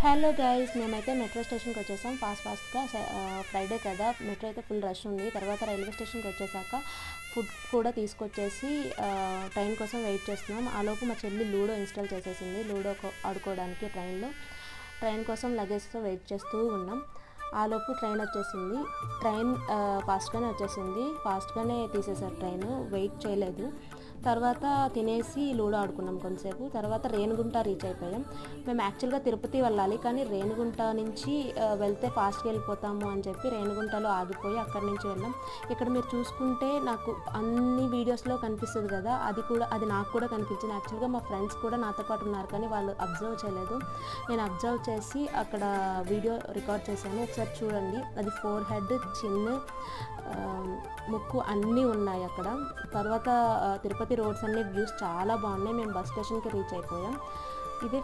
Hello guys, మేమైతే metro స్టేషన్కి వచ్చేసాం ఫాస్ట్గా. ఫ్రైడే కదా, మెట్రో అయితే ఫుల్ రష్ ఉంది. తర్వాత రైల్వే స్టేషన్కి వచ్చేసాక ఫుడ్ కూడా తీసుకొచ్చేసి ట్రైన్ కోసం వెయిట్ చేస్తున్నాం. ఆలోపు మా చెల్లి లూడో ఇన్స్టాల్ చేసేసింది, లూడో ఆడుకోవడానికి. ట్రైన్ కోసం లగేజ్తో వెయిట్ చేస్తూ ఉన్నాం. ఆలోపు ట్రైన్ వచ్చేసింది. ట్రైన్ ఫాస్ట్గానే తీసేసారు ట్రైన్, వెయిట్ చేయలేదు. తర్వాత తినేసి లూడో ఆడుకున్నాం కొంతసేపు. తర్వాత రేణిగుంట రీచ్ అయిపోయాం. మేము యాక్చువల్గా తిరుపతి వెళ్ళాలి, కానీ రేణిగుంట నుంచి వెళ్తే ఫాస్ట్గా వెళ్ళిపోతాము అని చెప్పి రేణిగుంటలో ఆగిపోయి అక్కడి నుంచి వెళ్ళాం. ఇక్కడ మీరు చూసుకుంటే నాకు అన్ని వీడియోస్లో కనిపిస్తుంది కదా, అది నాకు కూడా కనిపించింది. యాక్చువల్గా మా ఫ్రెండ్స్ కూడా నాతో పాటు ఉన్నారు, కానీ వాళ్ళు అబ్జర్వ్ చేయలేదు. నేను అబ్జర్వ్ చేసి అక్కడ వీడియో రికార్డ్ చేశాను. ఒకసారి చూడండి. అది ఫోర్ హెడ్, చిన్న, ముక్కు అన్నీ ఉన్నాయి అక్కడ. తర్వాత తిరుపతి రోడ్స్ అన్ని వ్యూస్ చాలా బాగున్నాయి. మేము బస్ స్టేషన్కి రీచ్ అయిపోయాం. ఇదే